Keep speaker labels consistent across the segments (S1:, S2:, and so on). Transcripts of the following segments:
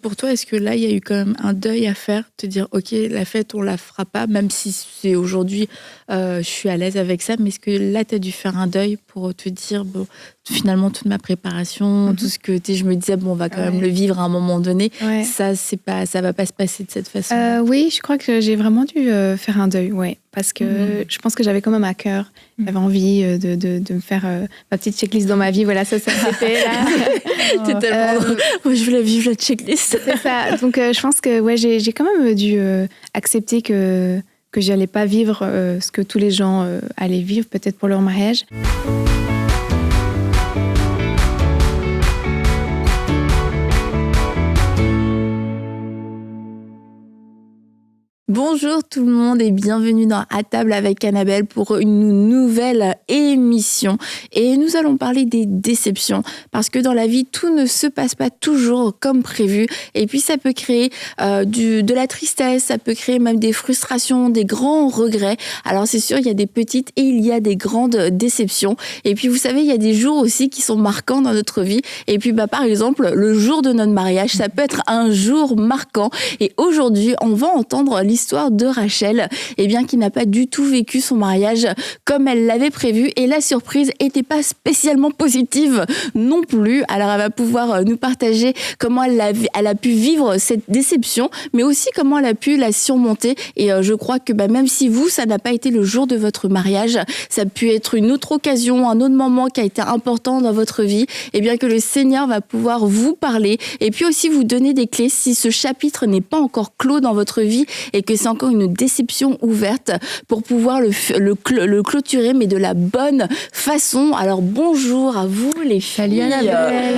S1: pour toi, est-ce que là, il y a eu quand même un deuil à faire, te dire, ok, la fête, on la fera pas, même si c'est aujourd'hui, je suis à l'aise avec ça, mais est-ce que là, tu as dû faire un deuil pour te dire, bon, finalement, toute ma préparation, tout ce que je me disais, bon, on va quand même le vivre à un moment donné, ça va pas se passer de cette façon.
S2: Oui, je crois que j'ai vraiment dû faire un deuil, parce que je pense que j'avais quand même à cœur, j'avais envie de me faire ma petite checklist dans ma vie, voilà, ça s'est fait là.
S1: T'es tellement... Moi, je voulais vivre la checklist.
S2: C'est ça, donc je pense que j'ai quand même dû accepter que j'allais pas vivre ce que tous les gens allaient vivre, peut-être pour leur mariage.
S1: Bonjour tout le monde et bienvenue dans À table avec Annabelle pour une nouvelle émission. Et nous allons parler des déceptions parce que dans la vie, tout ne se passe pas toujours comme prévu. Et puis ça peut créer de la tristesse, ça peut créer même des frustrations, des grands regrets. Alors c'est sûr, il y a des petites et il y a des grandes déceptions. Et puis vous savez, il y a des jours aussi qui sont marquants dans notre vie. Et puis par exemple, le jour de notre mariage, ça peut être un jour marquant. Et aujourd'hui, on va entendre l'histoire de Rachel, qui n'a pas du tout vécu son mariage comme elle l'avait prévu, et la surprise était pas spécialement positive non plus. Alors elle va pouvoir nous partager comment elle a pu vivre cette déception, mais aussi comment elle a pu la surmonter. Et je crois que même si ça n'a pas été le jour de votre mariage, ça a pu être une autre occasion, un autre moment qui a été important dans votre vie, et bien que le Seigneur va pouvoir vous parler et puis aussi vous donner des clés si ce chapitre n'est pas encore clos dans votre vie et que c'est encore une déception ouverte, pour pouvoir le clôturer, mais de la bonne façon. Alors bonjour à vous les filles.
S3: Salut Annabelle.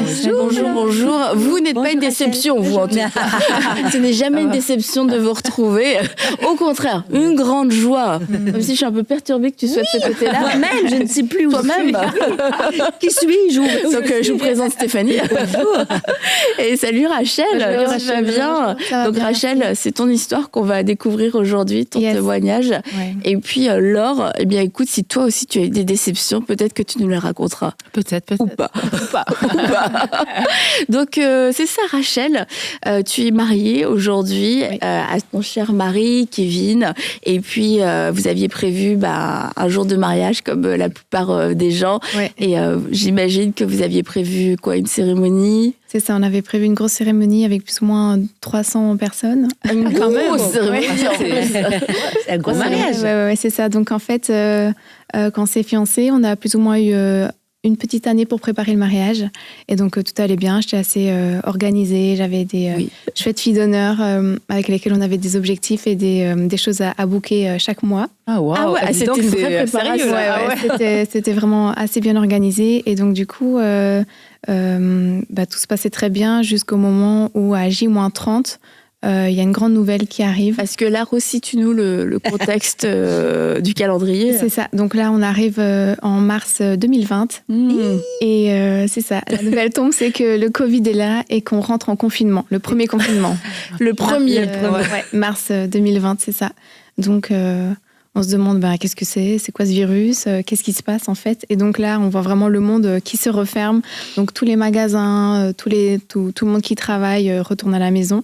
S1: Bonjour. Vous n'êtes pas une déception, vous en tout cas. Ce n'est jamais une déception de vous retrouver. Au contraire, une grande joie. Même si je suis un peu perturbée que tu sois de ce côté-là.
S3: Moi-même, je ne sais plus où
S1: Toi-même.
S3: Qui suis-je?
S1: Donc je vous présente Stéphanie. Bonjour. Et salut Rachel.
S2: Bonjour,
S1: Ça va bien? Donc
S2: bien,
S1: Rachel,
S2: merci.
S1: c'est ton histoire qu'on va découvrir aujourd'hui, ton témoignage.
S2: Ouais.
S1: Et puis Laure, écoute, si toi aussi tu as eu des déceptions, peut-être que tu nous les raconteras.
S3: Peut-être.
S1: Ou pas. Donc c'est ça Rachel, tu es mariée aujourd'hui à ton cher mari Kevin, et puis vous aviez prévu un jour de mariage comme la plupart des gens, et j'imagine que vous aviez prévu une cérémonie.
S2: C'est ça, on avait prévu une grosse cérémonie avec plus ou moins 300 personnes.
S1: Une grosse cérémonie.
S3: C'est un gros mariage.
S2: Ouais, c'est ça. Donc en fait, quand on s'est fiancés, on a plus ou moins eu une petite année pour préparer le mariage. Et donc tout allait bien, j'étais assez organisée. J'avais des chouettes filles d'honneur avec lesquelles on avait des objectifs et des choses à booker chaque mois.
S3: Ah wow.
S1: C'était une vraie préparation.
S2: C'était vraiment assez bien organisé. Et donc du coup, tout se passait très bien jusqu'au moment où à J-30, il y a une grande nouvelle qui arrive.
S1: Parce que là, resitue-nous le contexte du calendrier.
S2: C'est ça. Donc là, on arrive en mars 2020. Et c'est ça. La nouvelle tombe, c'est que le Covid est là et qu'on rentre en confinement. Le premier confinement.
S1: Le premier.
S2: Mars 2020, c'est ça. Donc, on se demande qu'est-ce que c'est quoi ce virus, qu'est-ce qui se passe en fait. Et donc là, on voit vraiment le monde qui se referme. Donc tous les magasins, tout le monde qui travaille retourne à la maison.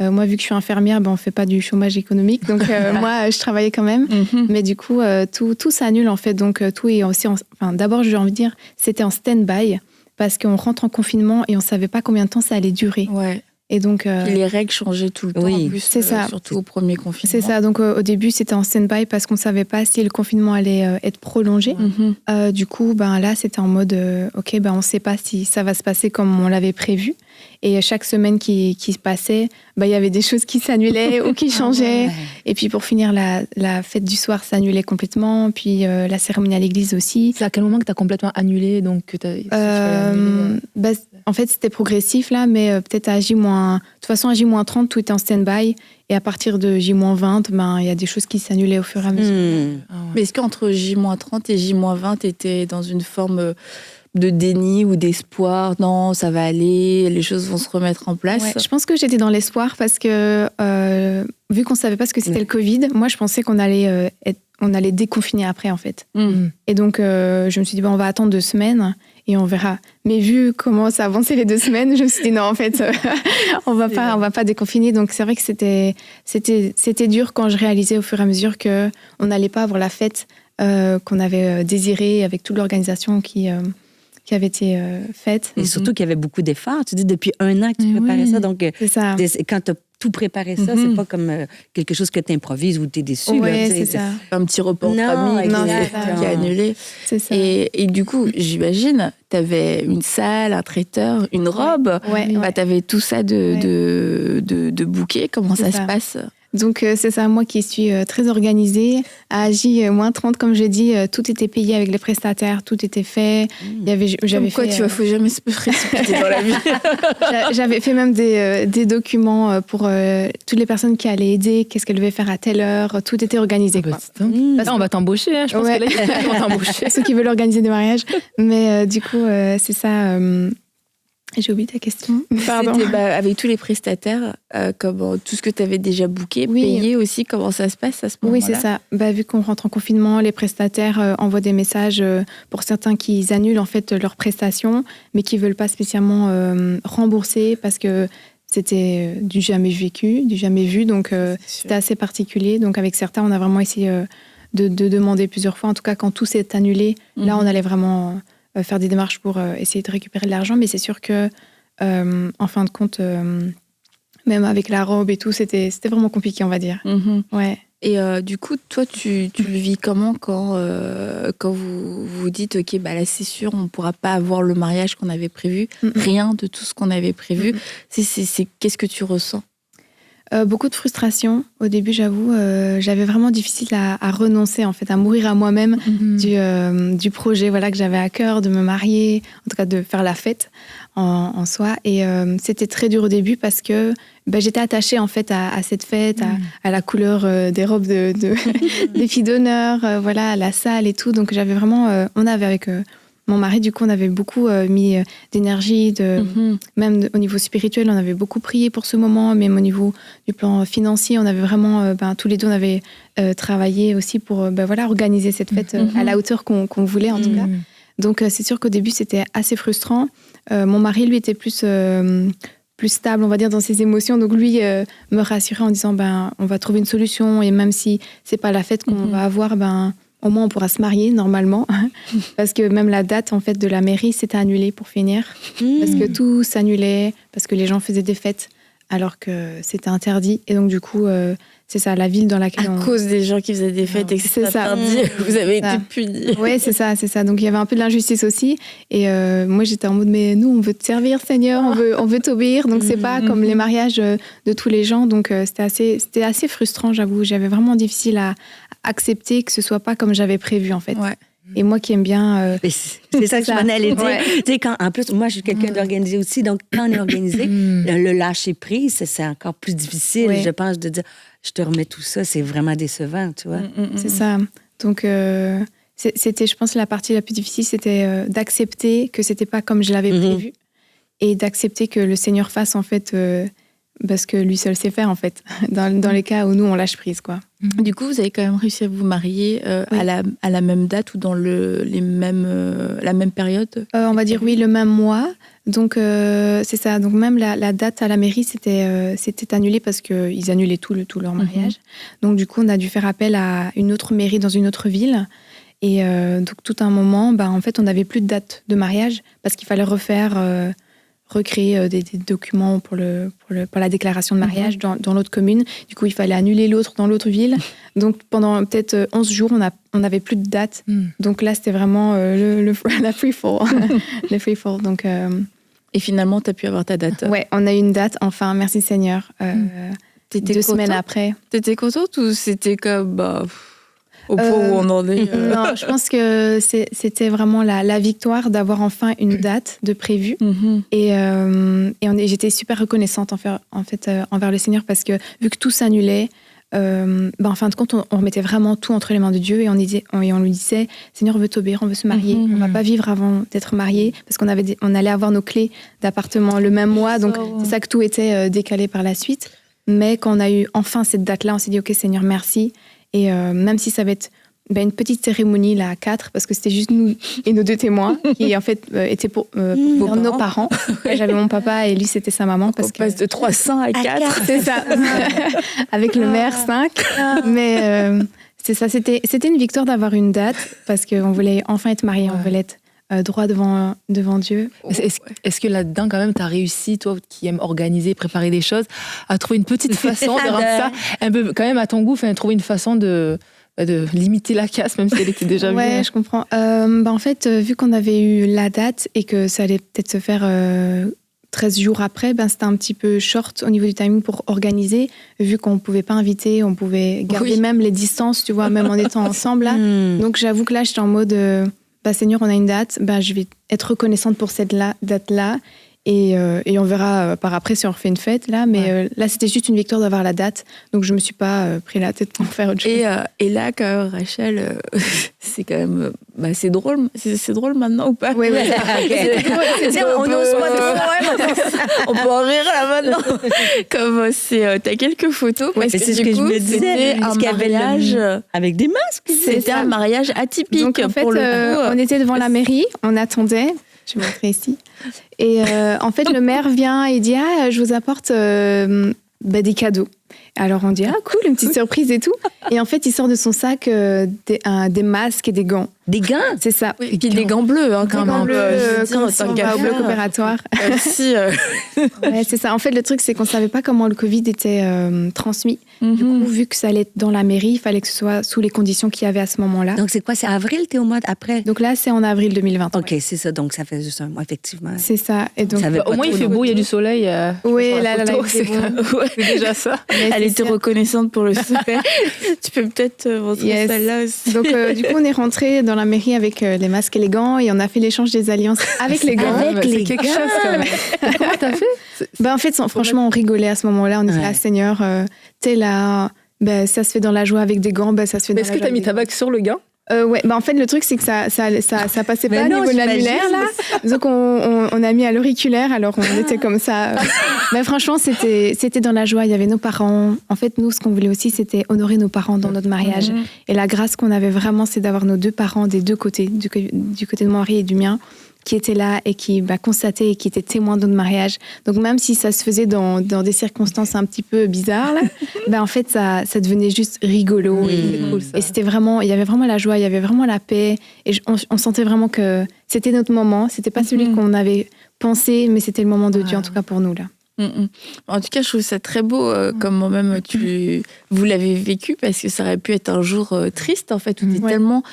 S2: Moi, vu que je suis infirmière, on ne fait pas du chômage économique. Donc, moi, je travaillais quand même. Mais du coup, tout s'annule, en fait. Donc, tout est aussi... d'abord, j'ai envie de dire, c'était en stand-by parce qu'on rentre en confinement et on ne savait pas combien de temps ça allait durer.
S1: Ouais.
S2: Et donc,
S1: les règles changeaient tout le temps, en plus,
S2: c'est ça.
S1: Surtout au premier confinement.
S2: C'est ça, donc au début c'était en stand-by parce qu'on ne savait pas si le confinement allait être prolongé. Du coup, là c'était en mode, on ne sait pas si ça va se passer comme on l'avait prévu. Et chaque semaine qui se passait, il y avait des choses qui s'annulaient ou qui changeaient. Et puis pour finir, la fête du soir s'annulait complètement, puis la cérémonie à l'église aussi.
S3: C'est à quel moment que tu as complètement annulé, donc que
S2: en fait, c'était progressif là, mais peut-être à J-. De toute façon, à J-30, tout était en stand-by. Et à partir de J-20, il y a des choses qui s'annulaient au fur et à mesure.
S1: Mais est-ce qu'entre J-30 et J-20, tu étais dans une forme de déni ou d'espoir? Non, ça va aller, les choses vont se remettre en place.
S2: Je pense que j'étais dans l'espoir parce que, vu qu'on ne savait pas ce que c'était le Covid, moi, je pensais qu'on allait déconfiner après, en fait. Et donc, je me suis dit, on va attendre 2 semaines. et on verra. Mais vu comment ça avançait les 2 semaines, je me suis dit non, en fait, on va pas déconfiner. Donc c'est vrai que c'était dur quand je réalisais au fur et à mesure que on n'allait pas avoir la fête qu'on avait désirée avec toute l'organisation qui avait été faite.
S3: Et surtout qu'il y avait beaucoup d'efforts. Tu dis depuis 1 an que tu préparais ça. Donc,
S2: c'est ça.
S3: Quand tu as tout préparé ça, c'est pas comme quelque chose que tu improvises ou tu es déçu.
S2: Ouais, c'est ça.
S1: Un petit repas entre amis qui est annulé.
S2: C'est ça.
S1: Et du coup, j'imagine, tu avais une salle, un traiteur, une robe.
S2: Ouais.
S1: Tu avais tout ça de bouquet. Comment ça se passe?
S2: Donc, c'est ça, moi qui suis très organisée, à J-30, comme je dis, tout était payé avec les prestataires, tout était fait.
S1: J'avais quoi, tu vois, faut jamais se précipiter dans la vie.
S2: J'avais fait même des documents pour toutes les personnes qui allaient aider, qu'est-ce qu'elles devaient faire à telle heure, tout était organisé. Quoi.
S3: On va t'embaucher, hein, je pense que là, ils vont t'embaucher.
S2: Ceux qui veulent organiser des mariages. Mais du coup, c'est ça... J'ai oublié ta question. Pardon.
S1: Avec tous les prestataires, tout ce que tu avais déjà booké, payé aussi, comment ça se passe à ce moment-là?
S2: Oui, c'est ça. Vu qu'on rentre en confinement, les prestataires envoient des messages pour certains qui annulent en fait leurs prestations, mais qui ne veulent pas spécialement rembourser parce que c'était du jamais vécu, du jamais vu. Donc, c'était assez particulier. Donc, avec certains, on a vraiment essayé de demander plusieurs fois. En tout cas, quand tout s'est annulé, là, on allait vraiment... faire des démarches pour essayer de récupérer de l'argent, mais c'est sûr que, en fin de compte, même avec la robe et tout, c'était vraiment compliqué, on va dire. Ouais.
S1: Et du coup, toi, tu le vis comment quand vous vous dites, ok, là c'est sûr, on ne pourra pas avoir le mariage qu'on avait prévu, rien de tout ce qu'on avait prévu. Qu'est-ce que tu ressens?
S2: Beaucoup de frustration. Au début, j'avoue, j'avais vraiment difficile à renoncer, en fait, à mourir à moi-même du projet que j'avais à cœur, de me marier, en tout cas de faire la fête en soi. Et c'était très dur au début parce que j'étais attachée en fait à cette fête, à la couleur des robes des filles d'honneur, à la salle et tout. Donc j'avais vraiment, on avait avec mon mari, du coup, on avait beaucoup mis d'énergie, même au niveau spirituel, on avait beaucoup prié pour ce moment, même au niveau du plan financier, on avait vraiment, tous les deux, on avait travaillé aussi pour organiser cette fête à la hauteur qu'on voulait, en tout cas. Donc, c'est sûr qu'au début, c'était assez frustrant. Mon mari, lui, était plus stable, on va dire, dans ses émotions. Donc, lui me rassurait en disant, on va trouver une solution, et même si c'est pas la fête qu'on va avoir, au moins, on pourra se marier normalement, parce que même la date en fait de la mairie s'était annulée pour finir, parce que tout s'annulait, parce que les gens faisaient des fêtes alors que c'était interdit. Et donc du coup, c'est ça, la ville dans laquelle
S1: à cause des gens qui faisaient des fêtes et que c'est interdit, vous avez été punis.
S2: Oui, c'est ça. Donc il y avait un peu de l'injustice aussi. Et moi, j'étais en mode, mais nous, on veut te servir, Seigneur, on veut t'obéir. Donc c'est pas comme les mariages de tous les gens. Donc c'était assez frustrant, j'avoue. J'avais vraiment difficile à accepter que ce soit pas comme j'avais prévu, en fait.
S1: Ouais.
S2: Et moi qui aime bien...
S3: c'est ça que je m'en allais dire. Tu sais, en plus, moi, je suis quelqu'un d'organisé aussi. Donc, quand on est organisé, le lâcher prise, c'est encore plus difficile, je pense, de dire, je te remets tout ça, c'est vraiment décevant, tu vois.
S2: C'est ça. Donc, c'était, je pense, la partie la plus difficile, c'était d'accepter que c'était pas comme je l'avais prévu et d'accepter que le Seigneur fasse, en fait... parce que lui seul sait faire, en fait, dans les cas où nous, on lâche prise, quoi.
S1: Du coup, vous avez quand même réussi à vous marier à la même date ou dans la même période?
S2: On va dire oui, le même mois. Donc, c'est ça. Donc, même la date à la mairie, c'était annulé parce qu'ils annulaient tout leur mariage. Donc, du coup, on a dû faire appel à une autre mairie dans une autre ville. Et donc, tout un moment, en fait, on n'avait plus de date de mariage parce qu'il fallait recréer des documents pour la déclaration de mariage dans l'autre commune. Du coup, il fallait annuler l'autre dans l'autre ville. Donc, pendant peut-être 11 jours, on n'avait plus de date. Donc là, c'était vraiment la free fall. Le free fall. Donc,
S1: et finalement, tu as pu avoir ta date.
S2: Ouais, on a eu une date, enfin, merci Seigneur. 2 semaines après.
S1: T'étais contente ou c'était comme... au point où on en est
S2: Non, je pense que c'était vraiment la victoire d'avoir enfin une date de prévue. Et j'étais super reconnaissante en fait, envers le Seigneur parce que vu que tout s'annulait, en fin de compte, on remettait vraiment tout entre les mains de Dieu et on lui disait, Seigneur, on veut t'obéir, on veut se marier. On va pas vivre avant d'être mariés parce qu'on allait avoir nos clés d'appartement le même mois. Donc, c'est ça que tout était décalé par la suite. Mais quand on a eu enfin cette date-là, on s'est dit, OK, Seigneur, merci. Et même si ça va être une petite cérémonie là à 4, parce que c'était juste nous et nos 2 témoins qui en fait étaient pour nos parents. J'avais mon papa et lui c'était sa maman.
S1: On passe de 300 à 4.
S2: C'est ça. Avec le maire 5. Mais c'est ça, c'était une victoire d'avoir une date parce qu'on voulait enfin être mariés, on voulait être droit devant Dieu.
S4: Est-ce que là-dedans, quand même, tu as réussi, toi qui aimes organiser, préparer des choses, à trouver une petite façon de rendre ça un peu quand même à ton goût, trouver une façon de limiter la casse, même si elle était déjà venue?
S2: Ouais, je comprends. En fait, vu qu'on avait eu la date et que ça allait peut-être se faire 13 jours après, c'était un petit peu short au niveau du timing pour organiser, vu qu'on ne pouvait pas inviter, on pouvait garder même les distances, tu vois, même en étant ensemble là. Donc j'avoue que là, j'étais en mode... Seigneur, on a une date, je vais être reconnaissante pour cette date-là et on verra par après si on refait une fête là. Mais là, c'était juste une victoire d'avoir la date, donc je me suis pas pris la tête pour faire autre chose.
S1: Et là, quand même, Rachel, c'est quand même, c'est drôle, c'est drôle maintenant ou pas?
S2: Oui.
S3: On n'ose pas trop.
S1: On peut en rire là maintenant. Comme t'as quelques photos.
S3: C'est ce que je me disais.
S1: C'était un mariage
S3: avec des masques.
S1: C'était un mariage atypique.
S2: Donc en fait, on était devant la mairie, on attendait. Je vais montrer ici. Et en fait, le maire vient et dit je vous apporte des cadeaux. Alors on dit cool, une petite surprise et tout. Et en fait, il sort de son sac des masques et des gants.
S3: Des gants?
S2: C'est ça.
S1: Et puis des gants bleus, quand même.
S2: Des gants bleus, quand on va au bloc opératoire. Ouais, c'est ça. En fait, le truc, c'est qu'on ne savait pas comment le Covid était transmis. Du coup, vu que ça allait être dans la mairie, il fallait que ce soit sous les conditions qu'il y avait à ce moment-là.
S3: Donc, c'est quoi? C'est avril, t'es au mois après?
S2: Donc là, c'est en avril 2020.
S3: OK, c'est ça. Donc, ça fait juste un mois, effectivement.
S2: C'est ça. Et donc,
S4: au moins, il fait beau, il y a du soleil.
S2: Oui, là,
S4: c'est déjà ça.
S1: Elle était reconnaissante pour le soleil. Tu peux peut-être montrer celle-là aussi.
S2: Donc, du coup, on est rentré dans la mairie avec les masques et les gants et on a fait l'échange des alliances avec les gants.
S4: C'est quelque chose, quand même. Comment t'as fait?
S2: En fait, franchement, on rigolait à ce moment-là. On disait, Seigneur, t'es là, ça se fait dans la joie avec des gants, ça se fait dans la joie.
S4: Est-ce que t'as mis ta bague sur le gant?
S2: Ouais, en fait, le truc, c'est que ça passait pas au niveau de l'annulaire, là. Donc, on a mis à l'auriculaire, alors on était comme ça. Mais franchement, c'était dans la joie. Il y avait nos parents. En fait, nous, ce qu'on voulait aussi, c'était honorer nos parents dans notre mariage. Et la grâce qu'on avait vraiment, c'est d'avoir nos 2 parents des 2 côtés, du côté de mon mari et du mien, qui étaient là et qui constataient et qui étaient témoins de notre mariage. Donc, même si ça se faisait dans des circonstances un petit peu bizarres, là, en fait, ça devenait juste rigolo. Et c'était vraiment, il y avait vraiment la joie, il y avait vraiment la paix. Et on sentait vraiment que c'était notre moment. C'était pas celui qu'on avait pensé, mais c'était le moment de Dieu, en tout cas pour nous, là.
S1: En tout cas, je trouve ça très beau, comme moi-même vous l'avez vécu, parce que ça aurait pu être un jour triste, en fait, où t'es tellement...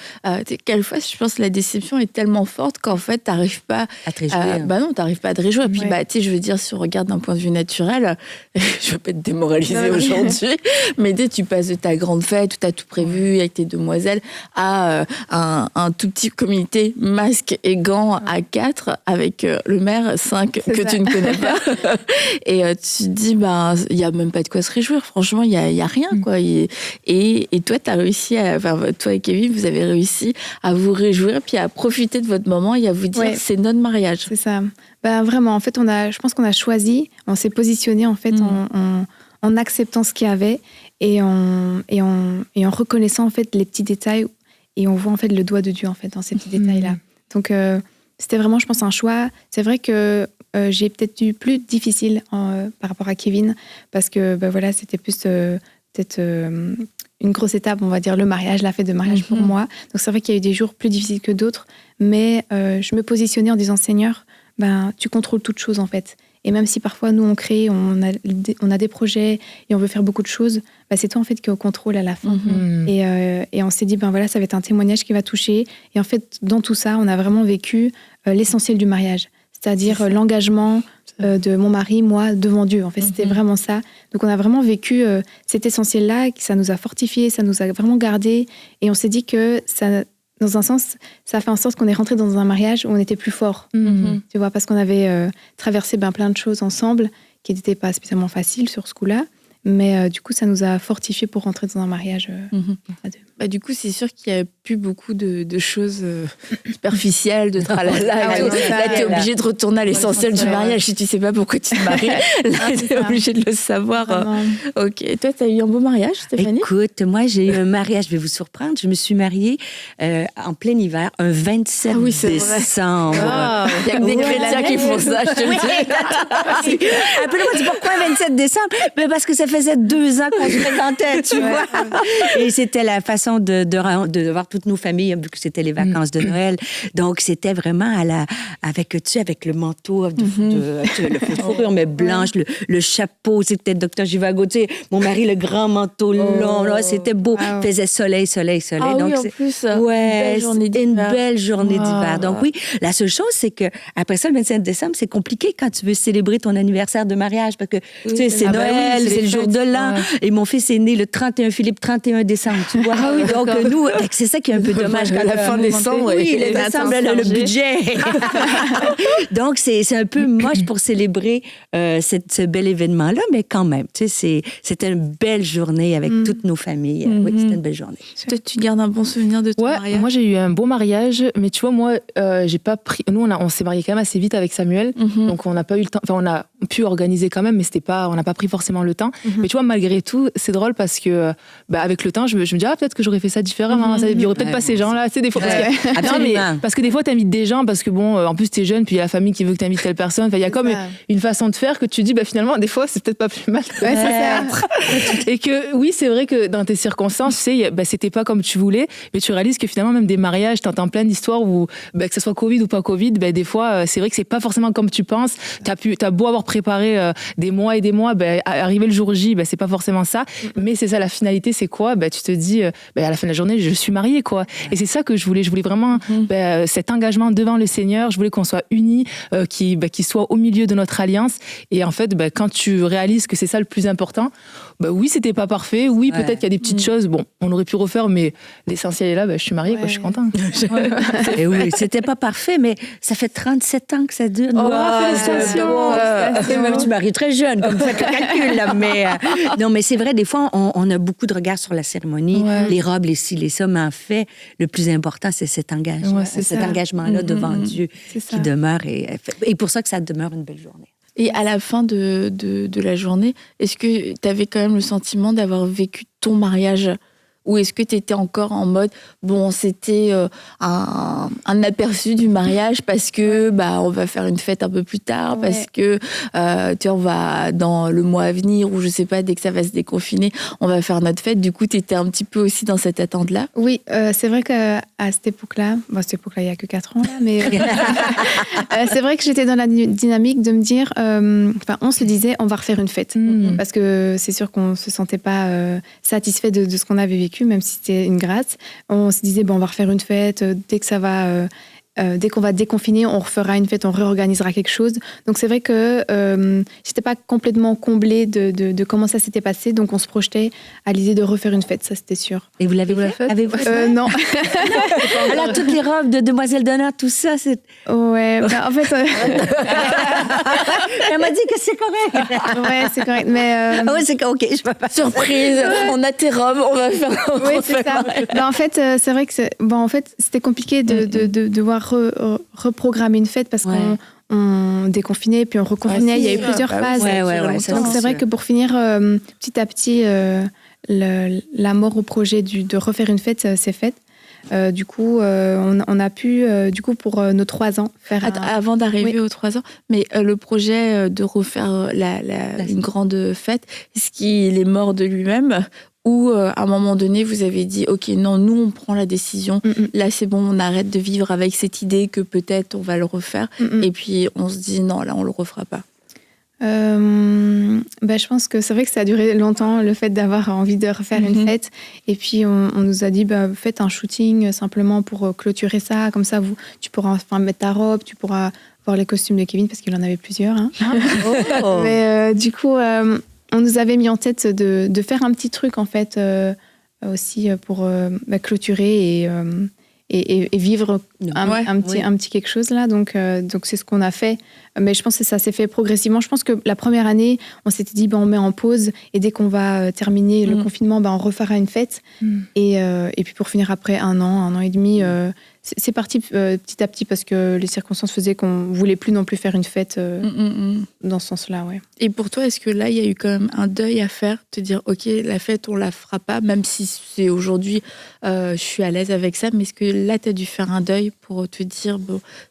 S1: quelquefois, je pense que la déception est tellement forte qu'en fait, t'arrives pas
S3: à te réjouir.
S1: Non, t'arrives pas à te réjouir. Et puis, je veux dire, si on regarde d'un point de vue naturel, je veux pas te démoraliser aujourd'hui, mais tu passes de ta grande fête où t'as tout prévu avec tes demoiselles à un tout petit comité masque et gants à 4 avec le maire 5 que tu ne connais pas. Et tu te dis, il n'y a même pas de quoi se réjouir. Franchement, il y a rien, quoi. Et toi, tu as réussi toi et Kevin, vous avez réussi à vous réjouir, puis à profiter de votre moment et à vous dire, c'est notre mariage.
S2: C'est ça. Vraiment, en fait, je pense qu'on a choisi, on s'est positionné, en fait, en acceptant ce qu'il y avait et en reconnaissant, en fait, les petits détails. Et on voit, en fait, le doigt de Dieu, en fait, dans ces petits détails-là. Donc, c'était vraiment, je pense, un choix. C'est vrai que j'ai peut-être eu plus difficile par rapport à Kevin, parce que c'était plus peut-être une grosse étape, on va dire, le mariage, la fête de mariage pour moi. Donc c'est vrai qu'il y a eu des jours plus difficiles que d'autres, mais je me positionnais en disant, Seigneur, tu contrôles toutes choses en fait. Et même si parfois nous on crée, on a des projets et on veut faire beaucoup de choses, c'est toi en fait qui est au contrôle à la fin. Et on s'est dit, ça va être un témoignage qui va toucher. Et en fait, dans tout ça, on a vraiment vécu l'essentiel du mariage. C'est-à-dire l'engagement de mon mari, moi, devant Dieu. En fait, c'était vraiment ça. Donc, on a vraiment vécu cet essentiel-là, ça nous a fortifiés, ça nous a vraiment gardés. Et on s'est dit que, ça, dans un sens, ça a fait en sorte qu'on est rentré dans un mariage où on était plus fort. Tu vois, parce qu'on avait traversé plein de choses ensemble qui n'étaient pas spécialement faciles sur ce coup-là. Mais du coup, ça nous a fortifiés pour rentrer dans un mariage à deux.
S1: Bah, du coup, c'est sûr qu'il n'y a plus beaucoup de choses superficielles, de tralala. Et tout. Là, tu es obligé de retourner à l'essentiel du mariage. Si tu ne sais pas pourquoi tu te maries, là, tu es obligé de le savoir. Ok. Toi, tu as eu un beau mariage, Stéphanie?
S3: Écoute, moi, j'ai eu un mariage, je vais vous surprendre. Je me suis mariée en plein hiver, un 27 décembre.
S1: Il n'y a que des chrétiens qui font ça, je te le dis.
S3: Appelez-moi, dis pourquoi 27 décembre? Mais parce que ça faisait 2 ans qu'on se présentait, tu vois. Et c'était la façon de voir toutes nos familles, vu que c'était les vacances de Noël. Donc, c'était vraiment avec le manteau, le fourrure, mais blanche, le chapeau, c'était Dr. Givago, tu sais, mon mari, le grand manteau long, là, c'était beau. Il faisait soleil.
S1: Ah donc,
S3: oui, en plus, une belle journée d'hiver. Donc, oui, la seule chose, c'est que après ça, le 27 décembre, c'est compliqué quand tu veux célébrer ton anniversaire de mariage, parce que, tu sais, c'est Noël, c'est le jour de l'an, et mon fils est né le 31 décembre, tu vois. Donc, nous, c'est ça qui est un peu dommage.
S1: À la fin décembre,
S3: le budget. Donc, c'est un peu moche pour célébrer ce bel événement-là, mais quand même, tu sais, c'était une belle journée avec toutes nos familles. Oui, c'était une belle journée.
S1: Toi, tu gardes un bon souvenir de ton mariage?
S4: Moi, j'ai eu un beau mariage, mais tu vois, moi, j'ai pas pris... Nous, on s'est mariés quand même assez vite avec Samuel, donc on n'a pas eu le temps... Enfin, on a pu organiser quand même, mais on n'a pas pris forcément le temps. Mais tu vois, malgré tout, c'est drôle parce que, avec le temps, je me dis, peut-être que j'aurais fait ça différemment. Il y aurait peut-être pas ces gens-là, tu sais, des fois. Parce que des fois, t'invites des gens parce que, en plus, t'es jeune, puis il y a la famille qui veut que t'invites telle personne. Enfin, il y a comme une façon de faire que tu dis, finalement, des fois, c'est peut-être pas plus mal. Et que, oui, c'est vrai que dans tes circonstances, tu sais, c'était pas comme tu voulais, mais tu réalises que finalement, même des mariages, t'entends plein d'histoires où, que ce soit Covid ou pas Covid, des fois, c'est vrai que c'est pas forcément comme tu penses. T'as beau avoir préparé des mois et des mois, arriver le jour J, c'est pas forcément ça. Mais c'est ça, la finalité, c'est quoi? Tu te dis, à la fin de la journée, je suis mariée, quoi. Et c'est ça que je voulais. Je voulais vraiment cet engagement devant le Seigneur. Je voulais qu'on soit unis, qu'il soit au milieu de notre alliance. Et en fait, quand tu réalises que c'est ça le plus important, oui, c'était pas parfait. Oui, peut-être qu'il y a des petites choses. Bon, on aurait pu refaire, mais l'essentiel est là. Je suis mariée, quoi, je suis contente.
S3: Et oui, c'était pas parfait, mais ça fait 37 ans que ça dure.
S4: Félicitations!
S3: Même tu maries très jeune, comme vous faites le calcul, là. Mais, non, mais c'est vrai, des fois, on a beaucoup de regards sur la cérémonie, les robes, les ci, les ça, mais en fait, le plus important, c'est cet engagement. Cet engagement-là devant Dieu qui demeure. Et pour ça que ça demeure une belle journée.
S1: Et à la fin de la journée, est-ce que tu avais quand même le sentiment d'avoir vécu ton mariage? Ou est-ce que tu étais encore en mode, c'était un aperçu du mariage parce que on va faire une fête un peu plus tard, parce que on va dans le mois à venir, ou je sais pas, dès que ça va se déconfiner, on va faire notre fête. Du coup, tu étais un petit peu aussi dans cette attente-là?
S2: Oui, c'est vrai qu'à cette époque-là, il n'y a que 4 ans, là, mais c'est vrai que j'étais dans la dynamique de me dire, on se disait, on va refaire une fête. Parce que c'est sûr qu'on ne se sentait pas satisfait de ce qu'on avait vécu, même si c'était une grâce. On se disait, on va refaire une fête, dès qu'on va déconfiner, on refera une fête, on réorganisera quelque chose. Donc c'est vrai que j'étais pas complètement comblée de comment ça s'était passé, donc on se projetait à l'idée de refaire une fête, ça c'était sûr.
S3: Et vous l'avez fait? Avez-vous fait?
S2: Non.
S3: Alors toutes les robes de demoiselle d'honneur, tout ça, c'est...
S2: Ouais, en fait...
S3: Elle m'a dit que c'est correct.
S2: Ouais, c'est correct, mais...
S3: Ah ouais, c'est ok, je peux pas...
S1: Surprise, on a tes robes, on va faire...
S2: Oui, c'est ça. En fait, c'est vrai que c'était compliqué de devoir reprogrammer une fête parce qu'on déconfinait, puis on reconfinait. Il y a eu plusieurs phases. Donc c'est vrai que pour finir, petit à petit, la mort au projet de refaire une fête s'est faite. Du coup, on a pu, pour nos 3 ans, faire...
S1: Avant d'arriver aux 3 ans, mais le projet de refaire une grande fête, est-ce qu'il est mort de lui-même? Ou à un moment donné, vous avez dit, OK, non, nous, on prend la décision. Là, c'est bon, on arrête de vivre avec cette idée que peut-être on va le refaire. Et puis, on se dit, non, là, on le refera pas.
S2: Je pense que c'est vrai que ça a duré longtemps, le fait d'avoir envie de refaire une fête. Et puis, on nous a dit, faites un shooting simplement pour clôturer ça. Comme ça, tu pourras mettre ta robe, tu pourras voir les costumes de Kevin, parce qu'il en avait plusieurs. Hein. Mais du coup... on nous avait mis en tête de faire un petit truc, en fait, aussi pour clôturer et vivre un petit quelque chose là. Donc c'est ce qu'on a fait. Mais je pense que ça s'est fait progressivement. Je pense que la première année, on s'était dit, on met en pause. Et dès qu'on va terminer le confinement, on refera une fête. Et puis pour finir après 1 an et demi, c'est parti petit à petit parce que les circonstances faisaient qu'on ne voulait plus non plus faire une fête dans ce sens-là. Ouais.
S1: Et pour toi, est-ce que là, il y a eu quand même un deuil à faire, te dire, ok, la fête, on la fera pas, même si c'est aujourd'hui, je suis à l'aise avec ça, mais est-ce que là, tu as dû faire un deuil pour te dire,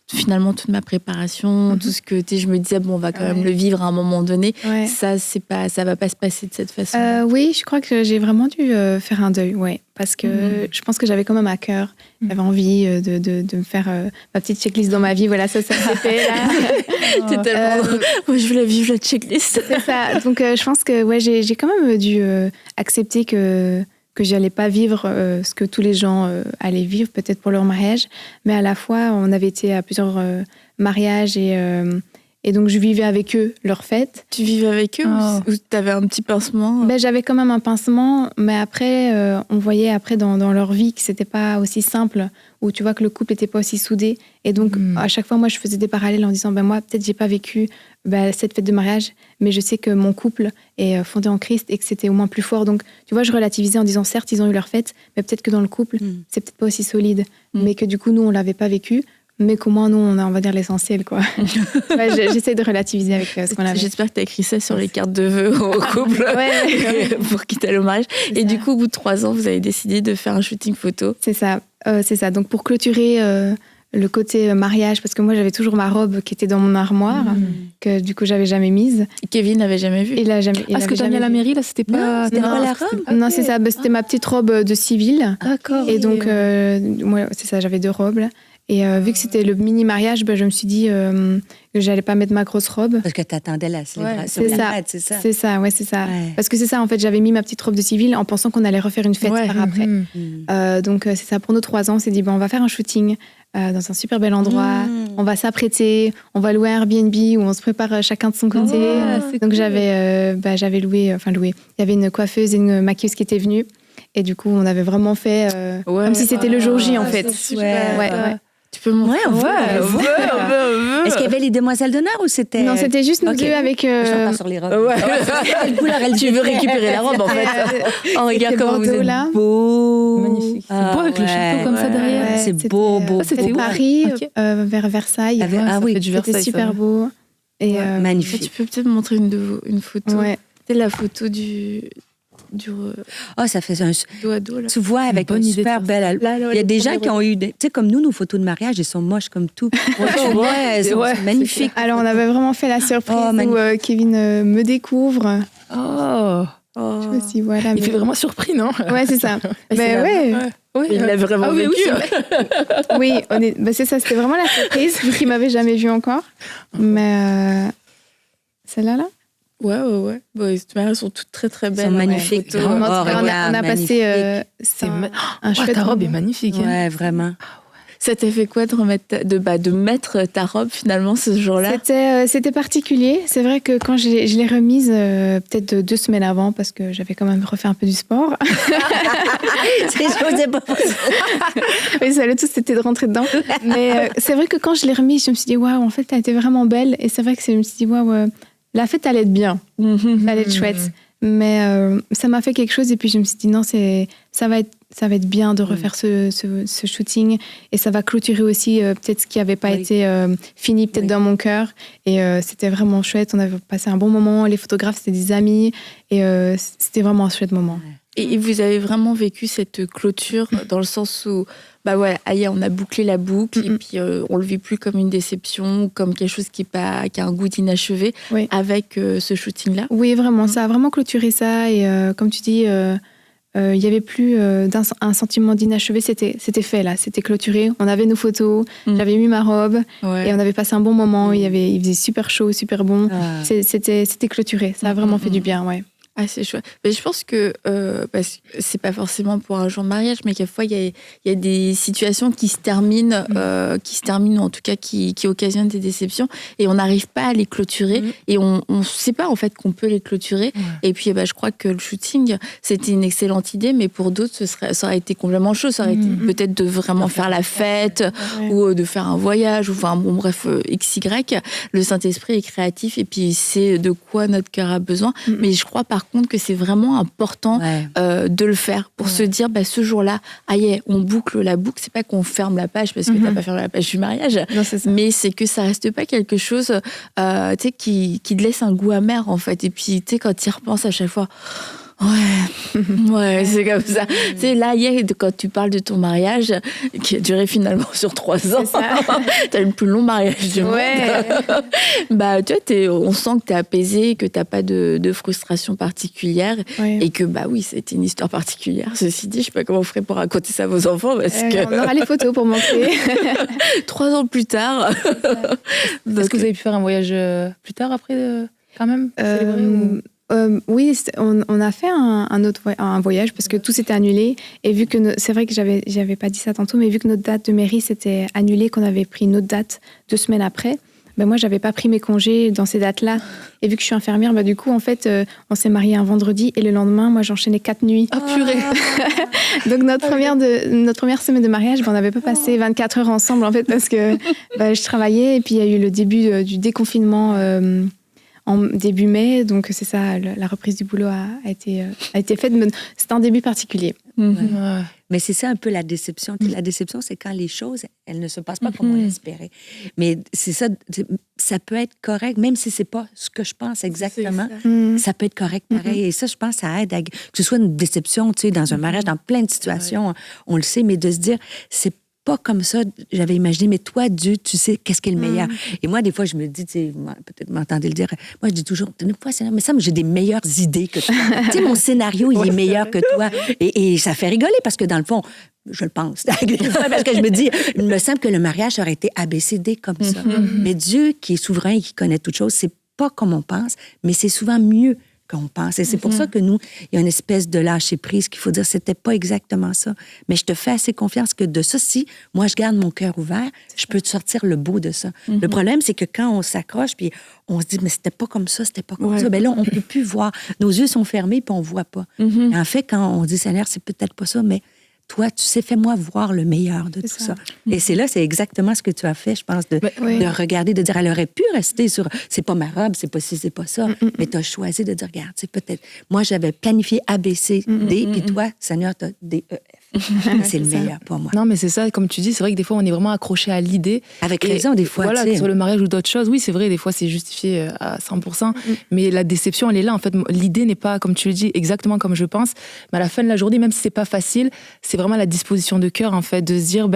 S1: finalement, toute ma préparation, tout ce que je me disais, on va quand même le vivre à un moment donné, ça va pas se passer de cette façon.
S2: Oui, je crois que j'ai vraiment dû faire un deuil, parce que je pense que j'avais quand même à cœur, j'avais envie de me faire ma petite checklist dans ma vie, voilà, ça s'est fait là.
S1: T'es tellement... Moi, je voulais vivre la checklist.
S2: C'est ça, donc je pense que j'ai quand même dû accepter que j'allais pas vivre ce que tous les gens allaient vivre, peut-être pour leur mariage, mais à la fois, on avait été à plusieurs mariages et donc je vivais avec eux leur fête.
S1: Tu vivais avec eux ou t'avais un petit pincement?
S2: J'avais quand même un pincement, mais après, on voyait après dans leur vie que c'était pas aussi simple, où tu vois que le couple était pas aussi soudé. Et donc, à chaque fois, moi, je faisais des parallèles en disant, moi, peut-être j'ai pas vécu cette fête de mariage, mais je sais que mon couple est fondé en Christ et que c'était au moins plus fort. Donc, tu vois, je relativisais en disant, certes, ils ont eu leur fête, mais peut-être que dans le couple, c'est peut-être pas aussi solide. Mais que du coup, nous, on l'avait pas vécu. Mais qu'au moins, nous, on a, on va dire, l'essentiel, quoi. J'essaie de relativiser avec ce qu'on avait.
S1: J'espère que tu as écrit ça sur les cartes de vœux au couple pour quitter le mariage. Et du coup, au bout de 3 ans, vous avez décidé de faire un shooting photo.
S2: C'est ça. Donc, pour clôturer le côté mariage, parce que moi, j'avais toujours ma robe qui était dans mon armoire, que du coup, j'avais jamais mise.
S1: Kevin n'avait jamais vu.
S2: Il a jamais.
S4: Ce que tu as mis à la mairie, là, c'était pas...
S3: C'était pas la robe?
S2: Non, c'est ça. C'était ma petite robe de civile.
S4: D'accord.
S2: Et donc, moi, c'est ça, j'avais 2 robes, là. Et vu que c'était le mini-mariage, je me suis dit que j'allais pas mettre ma grosse robe.
S3: Parce que t'attendais la célébration.
S2: C'est ça.
S3: C'est ça.
S2: C'est ça, c'est ça. Ouais. Parce que c'est ça, en fait, j'avais mis ma petite robe de civile en pensant qu'on allait refaire une fête par après. Donc, c'est ça, pour nos 3 ans, on s'est dit, on va faire un shooting dans un super bel endroit. On va s'apprêter, on va louer un Airbnb où on se prépare chacun de son côté. Donc, j'avais loué. Il y avait une coiffeuse et une maquilleuse qui étaient venues. Et du coup, on avait vraiment fait comme si c'était le jour J, en fait.
S3: Ouais.
S1: Tu peux montrer?
S3: On veut. Est-ce qu'il y avait les demoiselles d'honneur ou c'était...
S2: Non, c'était juste nous deux avec...
S3: Je pas sur les robes.
S1: Tu veux récupérer la robe, en fait. Oh, regarde comment vous êtes
S2: là.
S1: beau.
S4: Magnifique. C'est beau avec le château comme ça derrière.
S3: C'est beau.
S2: C'était Paris, vers Versailles. C'était super beau. Et
S3: magnifique.
S1: Tu peux peut-être montrer une photo. C'est la photo du
S3: ça fait un
S1: dos à dos, là.
S3: Tu vois, avec une super belle... Il y a des gens qui ont eu... Tu sais, comme nous, nos photos de mariage, elles sont moches comme tout. Elles sont magnifiques.
S2: Alors, on avait vraiment fait la surprise où Kevin me découvre. Je me suis dit, voilà.
S4: Il fait vraiment surpris, non?
S2: Ouais, c'est ça.
S1: Il l'a vraiment vécu.
S2: Oui, c'est ça. C'était vraiment la surprise, vu qu'il m'avait jamais vue encore. Mais celle-là, là?
S1: Ouais. Elles sont toutes très très belles.
S3: Elles sont magnifiques.
S2: On a passé un chouette.
S4: Ta robe est magnifique.
S3: Ouais, vraiment.
S1: Ça t'a fait quoi de mettre ta robe finalement ce jour-là?
S2: C'était particulier. C'est vrai que quand je l'ai remise peut-être 2 semaines avant, parce que j'avais quand même refait un peu du sport.
S3: Je n'osais pas.
S2: Oui, ça, le tout, c'était de rentrer dedans. Mais c'est vrai que quand je l'ai remise, je me suis dit, waouh, en fait, t'as été vraiment belle. Et c'est vrai que je me suis dit, waouh, la fête allait être bien. Ça allait être chouette. Mais ça m'a fait quelque chose. Et puis, je me suis dit, non, ça va être bien de refaire ce shooting. Et ça va clôturer aussi peut-être ce qui n'avait pas été fini, peut-être dans mon cœur. Et c'était vraiment chouette. On avait passé un bon moment. Les photographes, c'était des amis. Et c'était vraiment un chouette moment.
S1: Et vous avez vraiment vécu cette clôture dans le sens où, on a bouclé la boucle et puis on le vit plus comme une déception, comme quelque chose qui a un goût d'inachevé avec ce shooting-là.
S2: Oui, vraiment. Ça a vraiment clôturé ça. Et comme tu dis, il n'y avait plus un sentiment d'inachevé. C'était fait, là. C'était clôturé. On avait nos photos. J'avais mis ma robe. Et on avait passé un bon moment. Il faisait super chaud, super bon. C'était clôturé. Ça a vraiment fait du bien,
S1: Ah, c'est chouette. Mais je pense que parce que c'est pas forcément pour un jour de mariage, mais quelquefois il y a des situations qui se terminent, ou en tout cas qui occasionnent des déceptions, et on n'arrive pas à les clôturer, et on sait pas en fait qu'on peut les clôturer. Et puis je crois que le shooting, c'était une excellente idée, mais pour d'autres ça aurait été complètement chaud. Ça aurait été peut-être de vraiment faire la fête ou de faire un voyage, ou enfin bon bref XY. Le Saint-Esprit est créatif et puis c'est de quoi notre cœur a besoin. Mais je crois par contre que c'est vraiment important de le faire pour se dire ce jour-là, on boucle la boucle. C'est pas qu'on ferme la page parce que t'as pas fermé la page du mariage, mais c'est que ça reste pas quelque chose qui te laisse un goût amer en fait. Et puis quand tu y repenses à chaque fois, ouais, c'est comme ça. C'est là, quand tu parles de ton mariage, qui a duré finalement sur 3 ans, t'as le plus long mariage du monde. Tu vois, on sent que t'es apaisé, que t'as pas de frustration particulière, et que oui, c'était une histoire particulière. Ceci dit, je sais pas comment vous ferez pour raconter ça à vos enfants, parce que
S2: on aura les photos pour montrer.
S1: 3 ans plus tard.
S4: Est-ce que vous avez pu faire un voyage plus tard après, quand même
S2: oui, on a fait un voyage parce que tout s'était annulé, et vu que c'est vrai que j'avais pas dit ça tantôt, mais vu que notre date de mairie s'était annulée, qu'on avait pris une autre date 2 semaines après, moi j'avais pas pris mes congés dans ces dates-là, et vu que je suis infirmière, du coup en fait on s'est mariés un vendredi, et le lendemain moi j'enchaînais 4 nuits.
S1: Ah purée.
S2: Donc notre première semaine de mariage, on n'avait pas passé 24 heures ensemble en fait, parce que je travaillais, et puis il y a eu le début du déconfinement en début mai, donc c'est ça, la reprise du boulot a été faite, mais c'est un début particulier.
S3: Mais c'est ça un peu la déception. La déception, c'est quand les choses, elles ne se passent pas comme on l'espérait. Mais c'est ça, ça peut être correct, même si c'est pas ce que je pense exactement, ça peut être correct pareil. Et ça, je pense, ça aide que ce soit une déception, dans un mariage, dans plein de situations, on le sait, mais de se dire, c'est pas comme ça, j'avais imaginé, mais toi, Dieu, tu sais qu'est-ce qui est le meilleur. Et moi, des fois, je me dis, peut-être m'entendez le dire, moi, je dis toujours, une fois, Seigneur, mais ça, j'ai des meilleures idées que toi. Mon scénario, il est meilleur que toi. Et ça fait rigoler, parce que dans le fond, je le pense, parce que je me dis, il me semble que le mariage aurait été ABCD comme ça. Mais Dieu, qui est souverain et qui connaît toutes choses, c'est pas comme on pense, mais c'est souvent mieux qu'on pense. Et c'est pour ça que nous, il y a une espèce de lâcher-prise qu'il faut dire, c'était pas exactement ça. Mais je te fais assez confiance que de ça, si moi, je garde mon cœur ouvert, je peux te sortir le beau de ça. Le problème, c'est que quand on s'accroche, puis on se dit, mais c'était pas comme ça, c'était pas comme ça, là, on peut plus voir. Nos yeux sont fermés, puis on voit pas. Et en fait, quand on dit, Seigneur, c'est peut-être pas ça, mais toi, tu sais, fais-moi voir le meilleur de tout ça. Et c'est exactement ce que tu as fait, je pense, de regarder, de dire, elle aurait pu rester sur, c'est pas ma robe, c'est pas ci, c'est pas ça, mais tu as choisi de dire, regarde, c'est peut-être, moi, j'avais planifié A, B, C, D, puis toi, Seigneur, tu as D, E, F. C'est le meilleur pour moi.
S4: Non, mais c'est ça, comme tu dis, c'est vrai que des fois, on est vraiment accroché à l'idée.
S3: Avec raison, des fois.
S4: Voilà, sur le mariage ou d'autres choses, oui, c'est vrai, des fois, c'est justifié à 100%, mais la déception, elle est là. En fait, l'idée n'est pas, comme tu le dis, exactement comme je pense, mais à la fin de la journée, même si c'est pas facile, c'est vraiment la disposition de cœur, en fait, de se dire,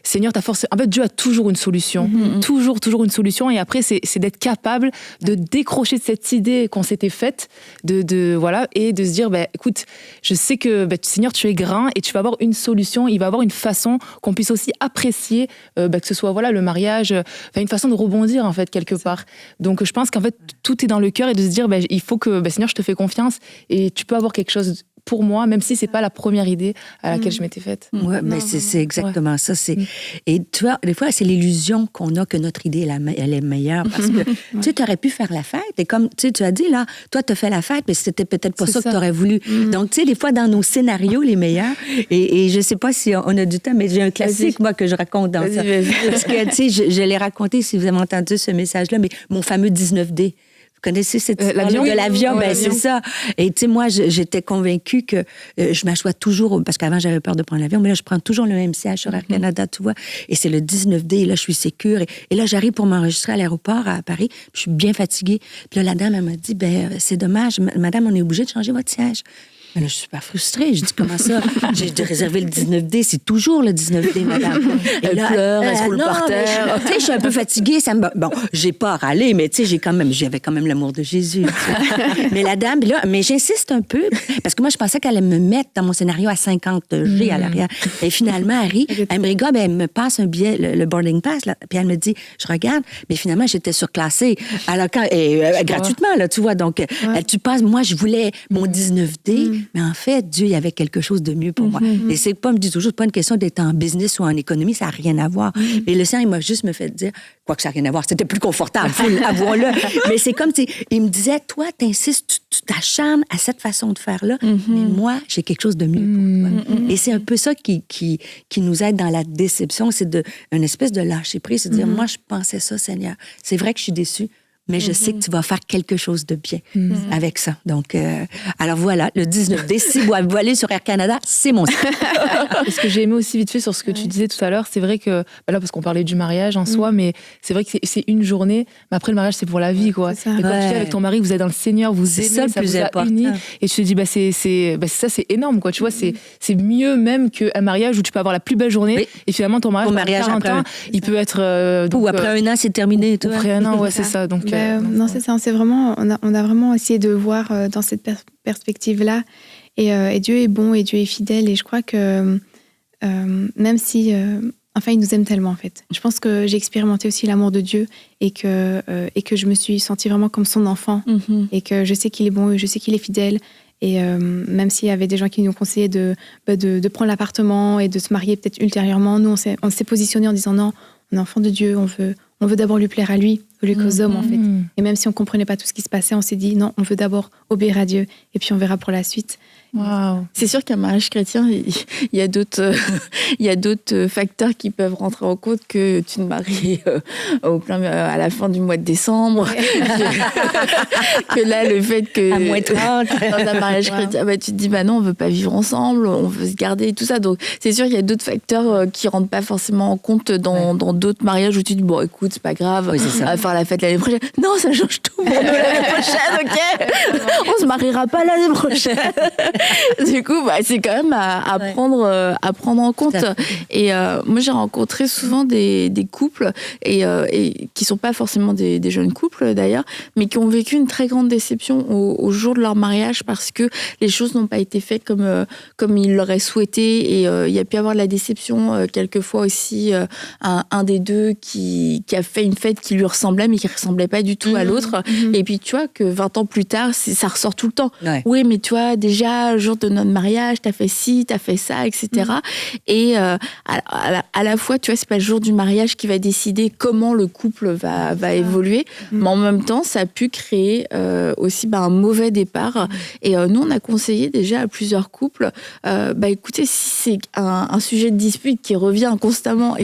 S4: Seigneur, t'as forcé. En fait, Dieu a toujours une solution. Toujours une solution. Et après, c'est d'être capable de décrocher de cette idée qu'on s'était faite, voilà, et de se dire, écoute, je sais que, Seigneur, tu es grand et tu vas avoir une solution, il va avoir une façon qu'on puisse aussi apprécier, que ce soit, voilà, le mariage, une façon de rebondir, en fait, quelque part. Donc, je pense qu'en fait, tout est dans le cœur, et de se dire, il faut que, Seigneur, je te fais confiance et tu peux avoir quelque chose pour moi, même si c'est pas la première idée à laquelle je m'étais faite.
S3: Ouais, mais c'est exactement ça. Et tu vois, des fois, c'est l'illusion qu'on a que notre idée, elle est meilleure, parce que tu aurais pu faire la fête. Et comme tu as dit, là, toi, tu as fait la fête, mais c'était peut-être pas ça que tu aurais voulu. Donc, tu sais, des fois, dans nos scénarios, les meilleurs, et je sais pas si on a du temps, mais j'ai un classique, moi, que je raconte dans ça. Parce que, tu sais, je l'ai raconté, si vous avez entendu ce message-là, mais mon fameux 19D. Vous connaissez cette histoire de l'avion? C'est ça. Et tu sais, moi, j'étais convaincue que je m'assois toujours, parce qu'avant, j'avais peur de prendre l'avion, mais là, je prends toujours le même siège sur Air Canada, tu vois. Et c'est le 19D, et là, je suis sécure. Et là, j'arrive pour m'enregistrer à l'aéroport à Paris, puis je suis bien fatiguée. Puis là, la dame, elle m'a dit, c'est dommage, madame, on est obligé de changer votre siège. Mais là, je suis super frustrée. Je dis, comment ça? J'ai réservé le 19D, c'est toujours le 19D, madame.
S4: Elle pleure, elle se roule par terre.
S3: Tu sais, je suis un peu fatiguée. Bon, j'ai pas râlé, mais tu sais, j'avais quand même l'amour de Jésus. Mais la dame, là, mais j'insiste un peu, parce que moi, je pensais qu'elle allait me mettre dans mon scénario à 50 G à l'arrière. Et finalement, Harry, elle me rigole, elle me passe un billet, le boarding pass, là, puis elle me dit, je regarde, mais finalement, j'étais surclassée. Alors, gratuitement, là, tu vois. Donc, tu passes, moi, je voulais mon 19D, mais en fait, Dieu, il y avait quelque chose de mieux pour moi. Et c'est pas, me dit toujours, c'est pas une question d'être en business ou en économie, ça n'a rien à voir. Et le Seigneur, il m'a juste me fait dire, quoique ça n'a rien à voir, c'était plus confortable, avouons-le. Mais c'est comme, il me disait, toi, t'insistes, tu t'acharnes à cette façon de faire-là, mais moi, j'ai quelque chose de mieux pour toi. Et c'est un peu ça qui nous aide dans la déception, c'est une espèce de lâcher prise, c'est de dire, moi, je pensais ça, Seigneur. C'est vrai que je suis déçue, mais je sais que tu vas faire quelque chose de bien avec ça. Donc, alors voilà, le 19D, si vous allez sur Air Canada, c'est mon site.
S4: Ce que j'ai aimé aussi vite fait sur ce que tu disais tout à l'heure, c'est vrai que, là, parce qu'on parlait du mariage en soi, mais c'est vrai que c'est une journée, mais après le mariage, c'est pour la vie, quoi. Et quand tu es avec ton mari, vous êtes dans le Seigneur, vous aimez, ça vous a unis, et tu te dis, c'est énorme, quoi. Tu vois, c'est mieux même qu'un mariage où tu peux avoir la plus belle journée, et finalement, ton mariage après 40 ans, il peut être...
S3: ou après un an, c'est terminé.
S4: Ou après un an, ouais, c'est ça. Donc,
S2: non, c'est ça. C'est vraiment, on a vraiment essayé de voir dans cette perspective-là. Et Dieu est bon et Dieu est fidèle. Et je crois que même si... enfin, il nous aime tellement, en fait. Je pense que j'ai expérimenté aussi l'amour de Dieu et que je me suis sentie vraiment comme son enfant. Et que je sais qu'il est bon et je sais qu'il est fidèle. Et même s'il y avait des gens qui nous conseillaient de prendre l'appartement et de se marier peut-être ultérieurement, nous, on s'est positionné en disant non, on est enfant de Dieu, on veut d'abord lui plaire à lui, au lieu qu'aux hommes, en fait. Et même si on ne comprenait pas tout ce qui se passait, on s'est dit, non, on veut d'abord obéir à Dieu, et puis on verra pour la suite.
S1: Wow. C'est sûr qu'un mariage chrétien, il y a d'autres facteurs qui peuvent rentrer en compte que tu te maries à la fin du mois de décembre. Que là, le fait que...
S3: À moins 30.
S1: Dans un mariage chrétien, tu te dis, non, on veut pas vivre ensemble, on veut se garder et tout ça. Donc, c'est sûr qu'il y a d'autres facteurs qui rentrent pas forcément en compte dans d'autres mariages où tu te dis, bon, écoute, c'est pas grave, on va faire la fête l'année prochaine. Non, ça change tout pour nous l'année prochaine, ok? On se mariera pas l'année prochaine. Du coup, c'est quand même à prendre en compte. Et moi, j'ai rencontré souvent des couples et qui sont pas forcément des jeunes couples d'ailleurs, mais qui ont vécu une très grande déception au jour de leur mariage parce que les choses n'ont pas été faites comme ils l'auraient souhaité. Et il y a pu y avoir de la déception quelquefois aussi un des deux qui a fait une fête qui lui ressemblait mais qui ressemblait pas du tout à l'autre. Et puis tu vois que 20 ans plus tard, ça ressort tout le temps. Ouais. Oui, mais tu vois, déjà, le jour de notre mariage, t'as fait ci, t'as fait ça, etc. Et à la fois, tu vois, c'est pas le jour du mariage qui va décider comment le couple va évoluer, mais en même temps, ça a pu créer aussi un mauvais départ. Et nous, on a conseillé déjà à plusieurs couples, écoutez, si c'est un sujet de dispute qui revient constamment,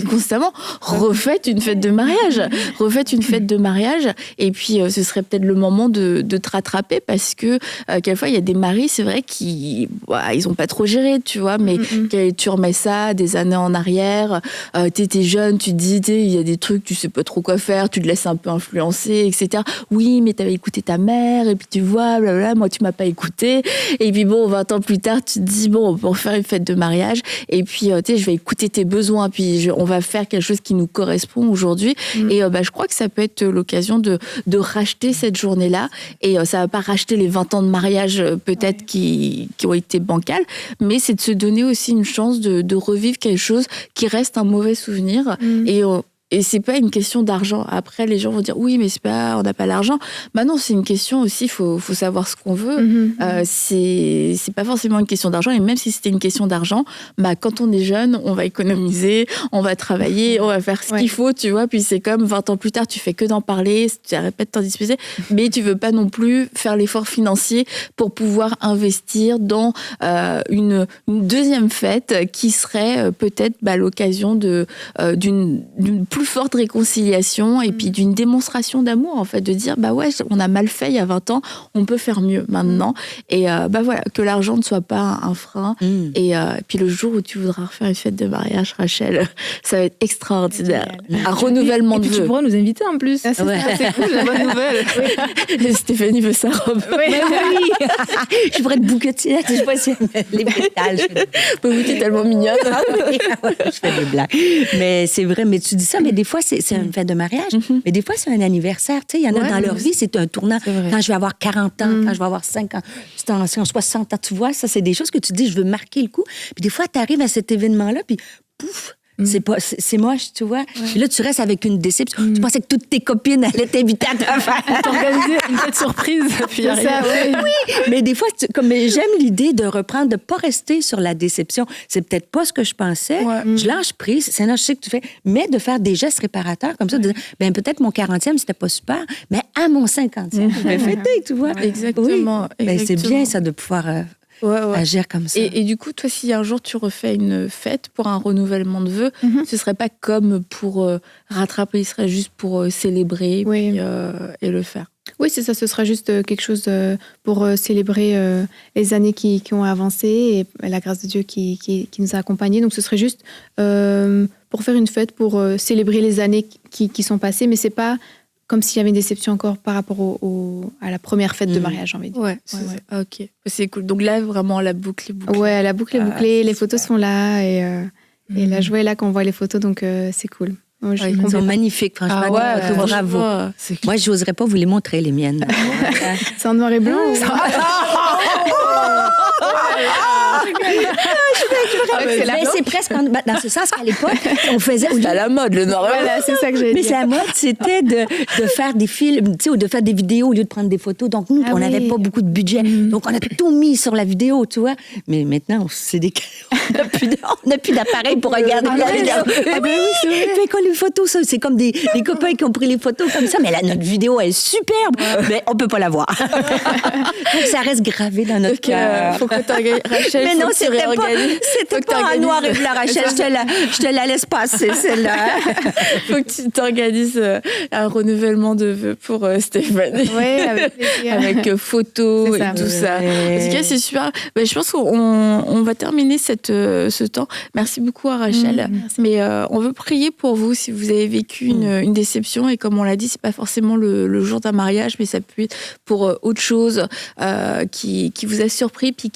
S1: refaites une fête de mariage. Refaites une fête de mariage. Et puis, ce serait peut-être le moment de te rattraper parce que, quelquefois, il y a des maris, c'est vrai, qui ils ont pas trop géré, tu vois, mais tu remets ça des années en arrière, t'es jeune, tu te dis, il y a des trucs, tu sais pas trop quoi faire, tu te laisses un peu influencer, etc. Oui, mais t'avais écouté ta mère, et puis tu vois, blablabla, moi, tu m'as pas écouté. Et puis 20 ans plus tard, tu te dis, on peut faire une fête de mariage, et puis, je vais écouter tes besoins, puis on va faire quelque chose qui nous correspond aujourd'hui. Et je crois que ça peut être l'occasion de racheter cette journée-là, et ça va pas racheter les 20 ans de mariage, peut-être, qui ont été bancales, mais c'est de se donner aussi une chance de revivre quelque chose qui reste un mauvais souvenir. Et c'est pas une question d'argent. Après, les gens vont dire, oui, mais on n'a pas l'argent. Non, c'est une question aussi, faut savoir ce qu'on veut. C'est pas forcément une question d'argent. Et même si c'était une question d'argent, quand on est jeune, on va économiser, on va travailler, on va faire ce qu'il faut, tu vois. Puis c'est comme 20 ans plus tard, tu fais que d'en parler, tu n'arrêtes pas de t'en disputer, mais tu veux pas non plus faire l'effort financier pour pouvoir investir dans une deuxième fête qui serait peut-être l'occasion d'une plus plus forte réconciliation et puis d'une démonstration d'amour, en fait, de dire, bah ouais, on a mal fait il y a 20 ans, on peut faire mieux maintenant. Et bah voilà, que l'argent ne soit pas un frein. Et puis le jour où tu voudras refaire une fête de mariage, Rachel, ça va être extraordinaire. Un renouvellement de
S4: Tu
S1: vœux.
S4: pourras nous inviter en plus.
S2: Ah, c'est
S3: Ouais.
S2: ça.
S4: C'est cool, la bonne nouvelle.
S1: Et Stéphanie veut sa robe.
S3: Mais oui! Je pourrais te bouquetiner, je sais pas si les pétales.
S1: Bah oui, t'es tellement mignonne.
S3: Je fais des blagues. Mais c'est vrai, mais tu dis ça, mais des fois, c'est une fête de mariage, mais des fois, c'est un anniversaire. Tu sais, il y en a
S1: Ouais,
S3: dans leur vie, c'est un tournant.
S4: C'est vrai.
S3: Quand je vais avoir 40 ans, quand je vais avoir 50 ans, en 60 ans, tu vois, ça, c'est des choses que tu dis, je veux marquer le coup. Puis des fois, tu arrives à cet événement-là, puis pouf! C'est moche, tu vois. Puis là, tu restes avec une déception. Tu pensais que toutes tes copines allaient t'inviter à ta fête.
S4: T'organiser une fête surprise, puis
S2: C'est ça,
S4: rien.
S2: oui.
S3: Mais des fois, mais j'aime l'idée de reprendre, de pas rester sur la déception. C'est peut-être pas ce que je pensais.
S1: Ouais.
S3: Je lâche prise. C'est un je sais que tu fais. Mais de faire des gestes réparateurs comme ça, de dire, ben peut-être mon 40e, c'était pas super, mais à mon 50e, je vais fêter, tu vois.
S1: Exactement.
S3: Oui. Ben, c'est
S1: exactement.
S3: bien, ça, de pouvoir agir comme ça.
S1: Et du coup, toi, si un jour tu refais une fête pour un renouvellement de vœux, ce serait pas comme pour rattraper, ce serait juste pour célébrer
S2: Oui.
S1: puis, et le faire.
S2: Oui, c'est ça, ce sera juste quelque chose pour célébrer les années qui ont avancé et la grâce de Dieu qui nous a accompagnés. Donc ce serait juste pour faire une fête, pour célébrer les années qui sont passées, mais c'est pas comme s'il y avait une déception encore par rapport à la première fête de mariage, j'ai envie de dire.
S1: Ouais, ok. C'est cool. Donc là, vraiment, la boucle est bouclée.
S2: Ouais, la boucle est bouclée, les photos sont là et la joie est là quand on voit les photos, donc c'est cool. Moi, je suis
S3: Ils sont
S2: complètement-
S3: magnifiques, franchement. Bravo.
S1: C'est
S3: Moi, je n'oserais pas vous les montrer, les miennes.
S2: C'est en noir et blanc ou-
S3: Mais c'est presque dans ce sens qu'à l'époque, on faisait.
S1: C'est à la mode, le noir.
S2: Voilà, c'est ça que j'ai
S3: Mais
S2: dit.
S3: la mode, c'était de faire des films, tu sais, ou de faire des vidéos au lieu de prendre des photos. Donc, nous, on n'avait pas beaucoup de budget. Donc, on a tout mis sur la vidéo, tu vois. Mais maintenant, on n'a plus d'appareil pour regarder la vidéo.
S2: Ah ben oui, c'est vrai.
S3: Fait qu'on les photos, ça, c'est comme des copains qui ont pris les photos comme ça. Mais là, notre vidéo, elle est superbe. Mais on peut pas la voir. Donc, ça reste gravé dans notre cœur.
S1: Faut que t'organises. Rachel,
S3: Mais
S1: faut
S3: non,
S1: que tu
S3: c'était
S1: réorganises. Faut que
S3: pas en
S1: t'organises.
S3: noir et blanc, Rachel. Je te la laisse passer, celle-là.
S1: Faut que tu t'organises un renouvellement de vœux pour Stéphanie.
S2: Oui, avec plaisir.
S1: Avec photos
S2: C'est
S1: et
S2: ça.
S1: tout ça.
S3: Ouais.
S1: En tout cas, c'est super. Ben, je pense qu'on va terminer ce temps. Merci beaucoup à Rachel. Mais on veut prier pour vous si vous avez vécu une déception. Et comme on l'a dit, c'est pas forcément le jour d'un mariage, mais ça peut être pour autre chose qui vous a surpris, puis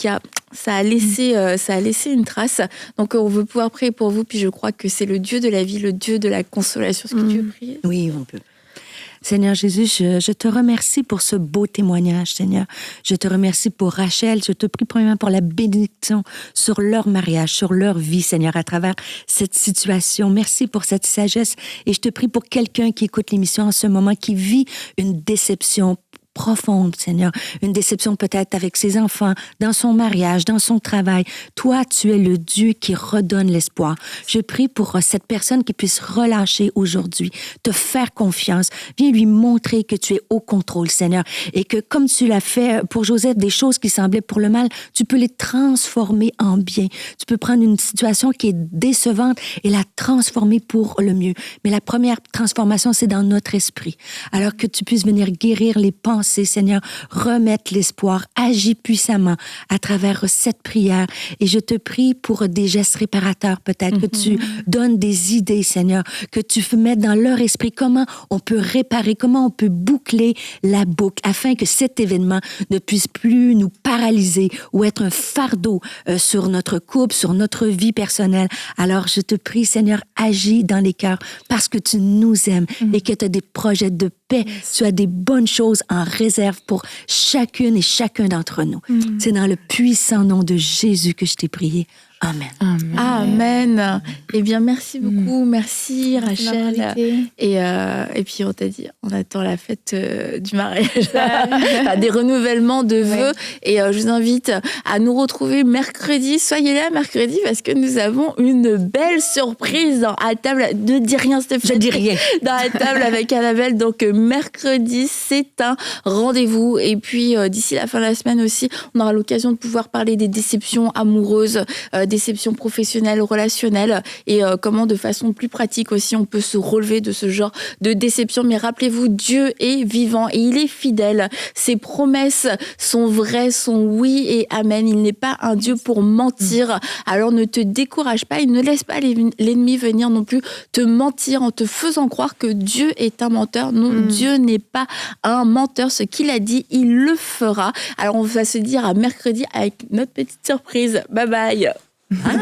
S1: ça a laissé une trace. Donc on veut pouvoir prier pour vous. Puis je crois que c'est le Dieu de la vie, le Dieu de la consolation. Est-ce que tu veux prier?
S3: Oui, on peut. Seigneur Jésus, je te remercie pour ce beau témoignage, Seigneur. Je te remercie pour Rachel. Je te prie premièrement pour la bénédiction sur leur mariage, sur leur vie, Seigneur, à travers cette situation. Merci pour cette sagesse. Et je te prie pour quelqu'un qui écoute l'émission en ce moment, qui vit une déception profonde, Seigneur. Une déception peut-être avec ses enfants, dans son mariage, dans son travail. Toi, tu es le Dieu qui redonne l'espoir. Je prie pour cette personne qui puisse relâcher aujourd'hui, te faire confiance. Viens lui montrer que tu es au contrôle, Seigneur, et que comme tu l'as fait pour Joseph, des choses qui semblaient pour le mal, tu peux les transformer en bien. Tu peux prendre une situation qui est décevante et la transformer pour le mieux. Mais la première transformation, c'est dans notre esprit. Alors que tu puisses venir guérir les pensées, Seigneur, remettre l'espoir, agis puissamment à travers cette prière. Et je te prie pour des gestes réparateurs, peut-être, que tu donnes des idées, Seigneur, que tu mettes dans leur esprit comment on peut réparer, comment on peut boucler la boucle, afin que cet événement ne puisse plus nous paralyser ou être un fardeau sur notre couple, sur notre vie personnelle. Alors, je te prie, Seigneur, agis dans les cœurs parce que tu nous aimes et que tu as des projets de paix. Tu as des bonnes choses en réserve pour chacune et chacun d'entre nous. C'est dans le puissant nom de Jésus que je t'ai prié. Amen.
S1: Amen. Eh bien, merci beaucoup. Merci, Rachel.
S2: Merci.
S1: Et puis, on t'a dit, on attend la fête du mariage, Enfin, des renouvellements de vœux. Et je vous invite à nous retrouver mercredi. Soyez là mercredi parce que nous avons une belle surprise à table. Ne dis rien, Stéphanie.
S3: Je dis rien.
S1: Dans la table avec Annabelle. Donc, mercredi, c'est un rendez-vous. Et puis, d'ici la fin de la semaine aussi, on aura l'occasion de pouvoir parler des déceptions amoureuses, déception professionnelle, relationnelle, et comment de façon plus pratique aussi on peut se relever de ce genre de déception. Mais rappelez-vous, Dieu est vivant et il est fidèle. Ses promesses sont vraies, sont oui et amen. Il n'est pas un Dieu pour mentir. Alors ne te décourage pas et ne laisse pas l'ennemi venir non plus te mentir en te faisant croire que Dieu est un menteur. Non, Dieu n'est pas un menteur. Ce qu'il a dit, il le fera. Alors on va se dire à mercredi avec notre petite surprise. Bye bye.
S3: Bye.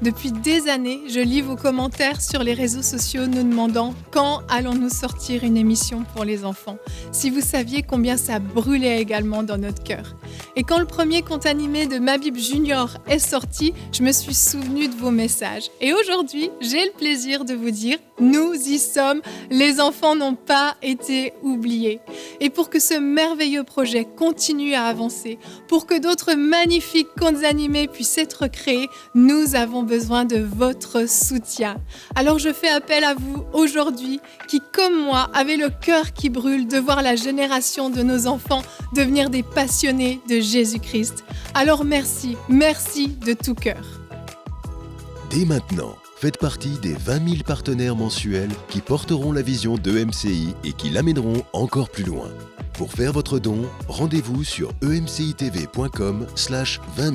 S5: Depuis des années, je lis vos commentaires sur les réseaux sociaux nous demandant quand allons-nous sortir une émission pour les enfants. Si vous saviez combien ça brûlait également dans notre cœur. Et quand le premier conte animé de Ma Bible Junior est sorti, je me suis souvenue de vos messages. Et aujourd'hui, j'ai le plaisir de vous dire, nous y sommes, les enfants n'ont pas été oubliés. Et pour que ce merveilleux projet continue à avancer, pour que d'autres magnifiques contes animés puissent être créés, nous avons besoin de votre soutien. Alors je fais appel à vous aujourd'hui qui, comme moi, avez le cœur qui brûle de voir la génération de nos enfants devenir des passionnés de Jésus-Christ. Alors merci de tout cœur.
S6: Dès maintenant, faites partie des 20 000 partenaires mensuels qui porteront la vision d'EMCI et qui l'amèneront encore plus loin. Pour faire votre don, rendez-vous sur emcitv.com/20 000.